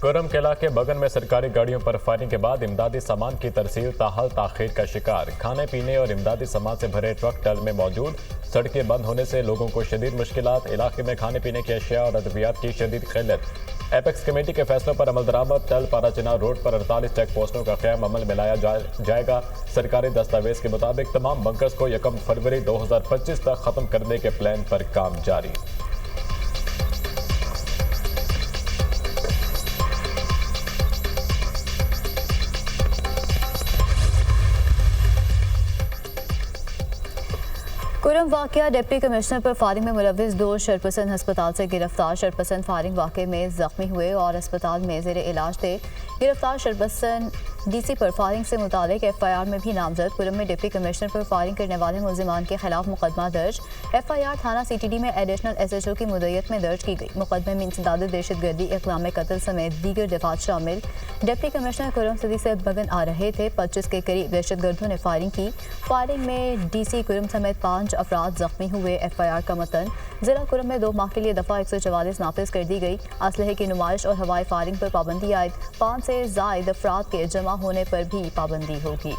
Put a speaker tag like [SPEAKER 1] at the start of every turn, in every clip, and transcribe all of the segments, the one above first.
[SPEAKER 1] कुरम किला के बगन में सरकारी गाड़ियों पर फायरिंग के बाद इमदादी सामान की तरसील ताहल ताखीर का शिकार। खाने पीने और इमदादी सामान से भरे ट्रक टल में मौजूद। सड़कें बंद होने से लोगों को शदीद मुश्किलात। इलाके में खाने पीने की अशिया और अद्वियात की शदीद किल्लत। एपेक्स कमेटी के फैसलों पर अमल दरामद। टल पाराचिनार रोड पर 48 चेक पोस्टों का क़याम अमल में लाया जाएगा। सरकारी दस्तावेज के मुताबिक तमाम बंकर्स को 1 फरवरी 2025 तक खत्म करने के प्लान पर काम जारी।
[SPEAKER 2] कुरम वाक़या डिप्टी कमिश्नर पर फायरिंग में मुलविस 2 शरपसंद अस्पताल से गिरफ्तार। शरपसंद फायरिंग वाक़े में जख्मी हुए और अस्पताल में ज़ेर इलाज थे। गिरफ्तार शरपसंद डीसी पर फायरिंग से मुतालिक FIR में भी नामजद। कुरम में डिप्टी कमिश्नर पर फायरिंग करने वाले मुलजिमान के खिलाफ मुकदमा दर्ज। FIR थाना CTD में एडिशनल SHO की मुद्दत में दर्ज की गई। मुकदमे में इंसदाद दहशतगर्दी, इक़लाम कत्ल समेत दीगर दफात शामिल। डिप्टी कमिश्नर कुरम सदी से बगन आ रहे थे। 25 के करीब दहशतगर्दों ने फायरिंग की। फायरिंग में DC कुरम समेत 5 अफराद जख्मी हुए। FIR का मतन जिला कुरम में 2 माह के लिए दफ़ा 144 नाफिज कर दी गई। असलहे की नुमाइश और हवाई फायरिंग पर पाबंदी आयद। 5 से ज़ायद अफराद के जमा होने पर भी पाबंदी होगी।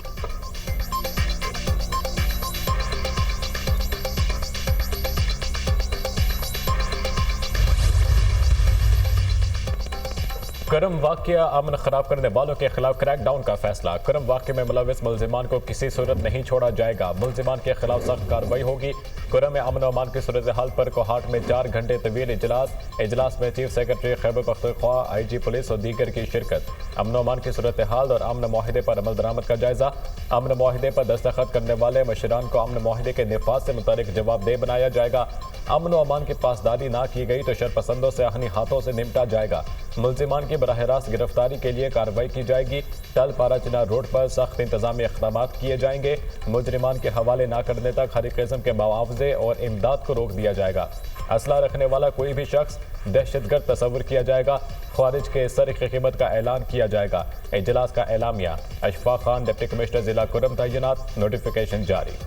[SPEAKER 1] कुरम वाक़या अमन खराब करने वालों के खिलाफ क्रैकडाउन का फैसला। कुरम वाक़े में मुलविस मुलजिमान को किसी सूरत नहीं छोड़ा जाएगा। मुलजिमान के खिलाफ सख्त कार्रवाई होगी। कुरम में अमन और अमान की सूरत हाल पर कोहाट में 4 घंटे तवील इजलास में chief secretary Khyber Pakhtunkhwa, IG police और दीगर की शिरकत। अमन और अमान की सूरत हाल और अमन माहिदे पर अमल दरामद का जायजा। अमन माहिदे पर दस्तखत करने वाले मशरान को अमन माहिदे के निफाज से मुतालिक जवाबदेह बनाया जाएगा। अमन और अमान की पासदारी ना की गई तो शरपसंदों से आहनी हाथों से निपटा जाएगा। मुलजिमान की बराह रास्त गिरफ्तारी के लिए कार्रवाई की जाएगी। टल पाराचिनार रोड पर सख्त इंतजामी इक़दाम किए जाएंगे। मुजरिमान के हवाले न करने तक हर किस्म के मुआवजे और इमदाद को रोक दिया जाएगा। असला रखने वाला कोई भी शख्स दहशतगर्द तस्वुर किया जाएगा। खारिज के सर की कीमत का ऐलान किया जाएगा। इजलास का एलामिया। अशफाक खान डिप्टी कमिश्नर जिला कुरम तैनात। नोटिफिकेशन जारी।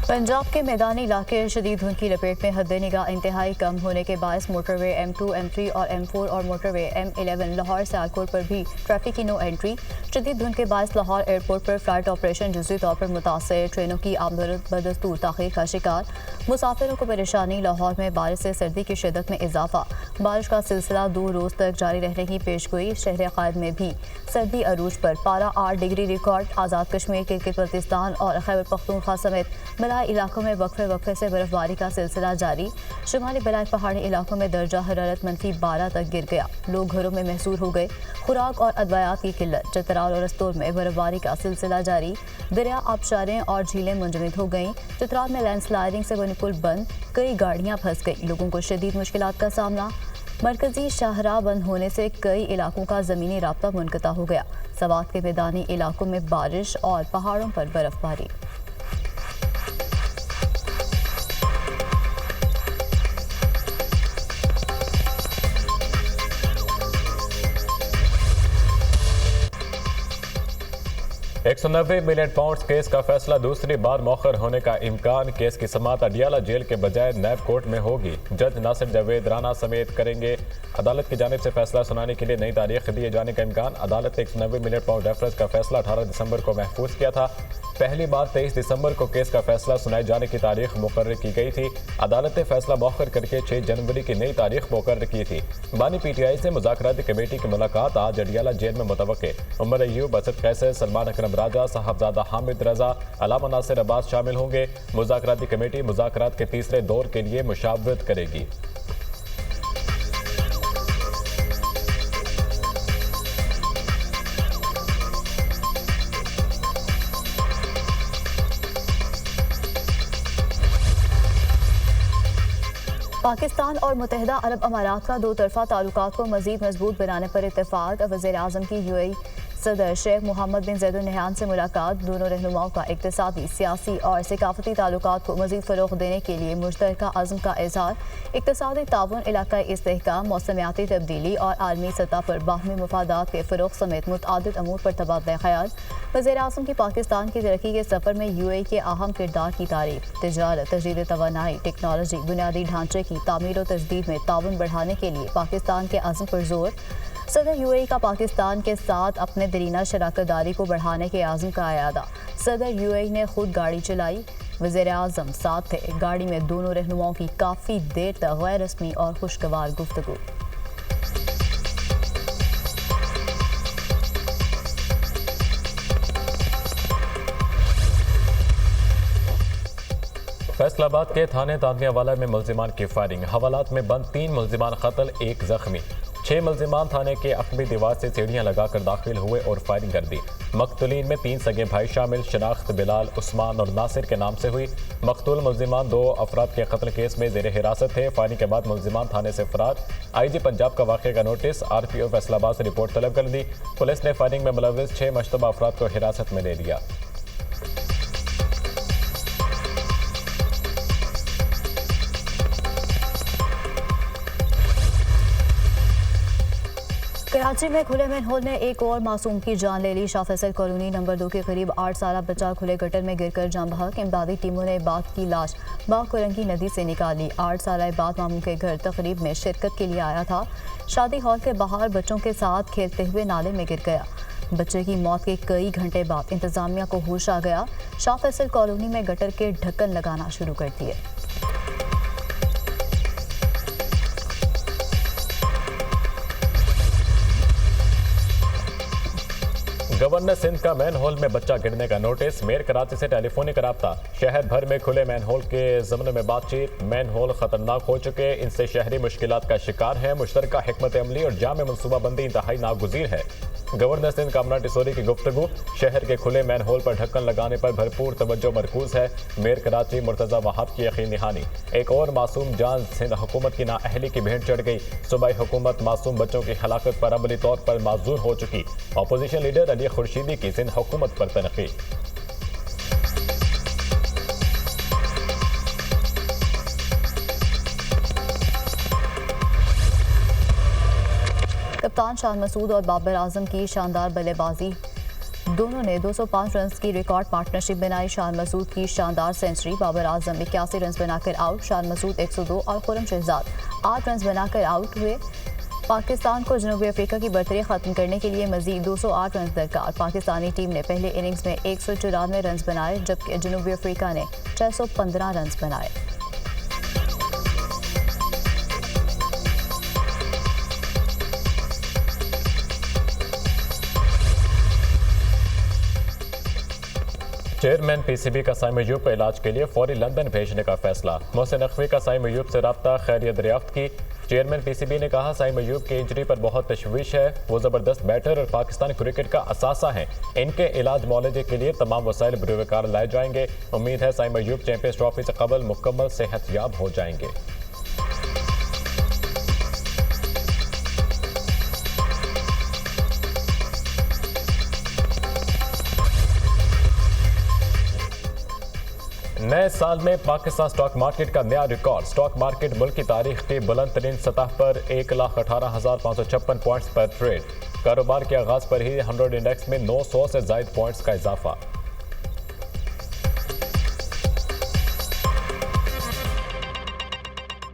[SPEAKER 2] पंजाब के मैदानी इलाके शदीद धुंध की लपेट में हद निगाह इंतहाई कम होने के बायस मोटरवे M2, M3 और M4 और मोटरवे M11 लाहौर सियालकोट पर भी ट्रैफिक की नो एंट्री। शदीद धुंध के बायस लाहौर एयरपोर्ट पर फ्लाइट ऑपरेशन जुज़वी तौर पर मुतासर। ट्रेनों की आमद बदस्तूर ताख़ीर का शिकार। मुसाफिरों को परेशानी। लाहौर में बारिश से सर्दी की शिद्दत में इजाफा। बारिश का सिलसिला 2 रोज़ तक जारी रहने की पेशगोई। शहर क़ायद में भी सर्दी अरूज पर। पारा 8 डिग्री रिकॉर्ड। आज़ाद कश्मीर, गिलगित बल्तिस्तान और खैबर पख्तूनख्वा समेत बलाई इलाकों में वक्फे से बर्फबारी का सिलसिला जारी। शुमाली बलाई पहाड़ी इलाकों में दर्जा हरारत -12 तक गिर गया। लोग घरों में महसूर हो गए। खुराक और अद्वियात की किल्लत। चित्राल और रस्तोर में बर्फबारी का सिलसिला जारी। दरिया, आबशारें और झीलें मुंजमद हो गईं। चित्राल में लैंडस्लाइडिंग से बनी पुल बंद। कई गाड़ियां फंस गई। लोगों को शदीद मुश्किलात का सामना। मरकजी शाहराह बंद होने से कई इलाकों का ज़मीनी राब्ता मुनक़ता हो गया। सवात के मैदानी इलाकों में बारिश और पहाड़ों पर बर्फबारी।
[SPEAKER 1] £190 मिलियन केस का फैसला दूसरी बार मौखर होने का इम्कान। केस की समाअत अडियाला जेल के बजाय नैब कोर्ट में होगी। जज नासिर जावेद राना समेत करेंगे। अदालत की जानिब से फैसला सुनाने के लिए नई तारीख दिए जाने का इम्कान। अदालत ने £190 मिलियन रेफरेंस का फैसला 18 दिसंबर को महफूज किया था। पहली बार 23 दिसंबर को केस का फैसला सुनाए जाने की तारीख मुकर्रर की गई थी। अदालत ने फैसला मौखर करके 6 जनवरी की नई तारीख मुकर्रर की थी। बानी PTI से मुज़ाकराती कमेटी की मुलाकात आज अडियाला जेल में मुतवक्के। उमर अय्यूब, असद कैसर, सलमान अकरम राजा, साहबजादा हामिद रजा, अलामा नासिर अब्बास शामिल होंगे। मुज़ाकराती कमेटी मुज़ाकरात के तीसरे दौर के लिए मुशावरत करेगी।
[SPEAKER 2] पाकिस्तान और मुत्तहिदा अरब अमारात का 2 तरफ़ा ताल्लुकात को मज़ीद मजबूत बनाने पर इत्तेफाक। वज़ीर आज़म की UAE सदर शेख मोहम्मद बिन जैद अल नहयान से मुलाकात। दोनों रहनुमाओं का इक्तिसादी, सियासी और सकाफती ताल्लुकात को मज़ीद फ़रोग़ देने के लिए मुश्तरका अज़्म का इज़हार। इक़्तिसादी ताउन, इलाक़ाई इस्तेहकाम, मौसमियाती तब्दीली और आलमी सतह पर बाहमी मफादात के फ़रोग़ समेत मुतअद्दिद अमूर पर तबादला ख़याल। वज़ीर-ए-आज़म की पाकिस्तान की तरक्की के सफ़र में UAE के अहम किरदार की तारीफ़। तिजारत, तजदीद तवानाई, टेक्नोलॉजी, बुनियादी ढांचे की तामीर और तजदीद में ताउन बढ़ाने के लिए पाकिस्तान के अज़्म पर जोर। सदर UAE का पाकिस्तान के साथ अपने दरीना शराकतदारी को बढ़ाने के आज़म का अयादा। सदर UAE ने खुद गाड़ी चलाई, वज़ीर-ए-आज़म साथ थे। गाड़ी में दोनों रहनुमाओं की काफ़ी देर तक गैर रस्मी और खुशगवार गुफ्तगू।
[SPEAKER 1] फैसलाबाद के थाने तांतियावाला में मुल्जिमान की फायरिंग। हवालात में बंद 3 मुल्जिमान कत्ल, 1 जख्मी। 6 मुल्जिमान थाने के अखबी दीवार से सीढ़ियां लगाकर दाखिल हुए और फायरिंग कर दी। मकतूलीन में 3 सगे भाई शामिल। शनाख्त बिलाल, उस्मान और नासिर के नाम से हुई। मकतूल मुल्जिमान 2 अफराद के कत्ल केस में जेर हिरासत थे। फायरिंग के बाद मुल्जिमान थाने से फरार। IG पंजाब का वाक़े का नोटिस। RPO फैसलाबाद से रिपोर्ट तलब कर दी। पुलिस ने फायरिंग में मुलव्विस 6 मशतबा अफराद को हिरासत में ले लिया।
[SPEAKER 2] कराची में खुले मैनहोल ने एक और मासूम की जान ले ली। शाह फैसल कॉलोनी नंबर 2 के करीब 8 साल बच्चा खुले गटर में गिरकर जान बहक। इमदादी टीमों ने बाग की लाश बागकुरंगी नदी से निकाली। 8 साल बाद मामू के घर तकरीब में शिरकत के लिए आया था। शादी हॉल के बाहर बच्चों के साथ खेलते हुए नाले में गिर गया। बच्चे की मौत के कई घंटे बाद इंतजामिया को होश आ गया। शाह फैसल कॉलोनी में गटर के ढक्कन लगाना शुरू कर दिए।
[SPEAKER 1] गवर्नर सिंध का मैन होल में बच्चा गिरने का नोटिस। मेयर कराची से टेलीफोनिक रब्ता। शहर भर में खुले मैन होल के ज़मन में बातचीत। मैन होल खतरनाक हो चुके, इनसे शहरी मुश्किलात का शिकार है। मुश्तरका हिकमत अमली और जामे मनसूबाबंदी इंतहाई नागुज़ीर है। गवर्नर सिंध कामना टिसोरी की गुफ्तगू। शहर के खुले मैन होल पर ढक्कन लगाने पर भरपूर तवज्जो मरकूज है। मेयर कराची मुर्तज़ा वहाब की यकीन दहानी। एक और मासूम जान सिंध हुकूमत की नाअहली की भेंट चढ़ गई। सूबाई हुकूमत मासूम बच्चों की हलाकत पर अमली तौर पर माजूर हो चुकी। अपोजिशन लीडर अली खुर्शीदी की सिंध हुकूमत पर तनकीद।
[SPEAKER 2] कप्तान शान मसूद और बाबर आजम की शानदार बल्लेबाजी। दोनों ने 205 रन की रिकॉर्ड पार्टनरशिप बनाई। शान मसूद की शानदार सेंचुरी, बाबर आजम 81 रन बनाकर आउट। शान मसूद 102 और खुर्रम शहजाद 8 रन बनाकर आउट हुए। पाकिस्तान को जनूबी अफ्रीका की बर्तरी खत्म करने के लिए मजीद 208 रन दरकार। पाकिस्तानी टीम ने पहले इनिंग्स में 194 रन बनाए, जबकि जनूबी अफ्रीका ने 615 रन बनाए।
[SPEAKER 1] चेयरमैन PCB का साइम अयूब को इलाज के लिए फौरी लंदन भेजने का फैसला। मोहसिन नकवी का साइम अयूब से रब्ता, खैरियत दरियाफ्त की। चेयरमैन PCB ने कहा साइम अयूब की इंजरी पर बहुत तशवीश है। वो ज़बरदस्त बैटर और पाकिस्तान क्रिकेट का असासा हैं। इनके इलाज मुआलजे के लिए तमाम वसाइल बरूकार लाए जाएंगे। उम्मीद है साइम अयूब चैंपियंस ट्रॉफी से कबल मुकम्मल सेहतयाब हो जाएंगे। नए साल में पाकिस्तान स्टॉक मार्केट का नया रिकॉर्ड। स्टॉक मार्केट मुल्क की तारीख की बुलंद तरीन सतह पर 1,18,556 पॉइंट्स पर ट्रेड। कारोबार के आगाज पर ही 100 इंडेक्स में 900 से ज्यादा पॉइंट्स का इजाफा।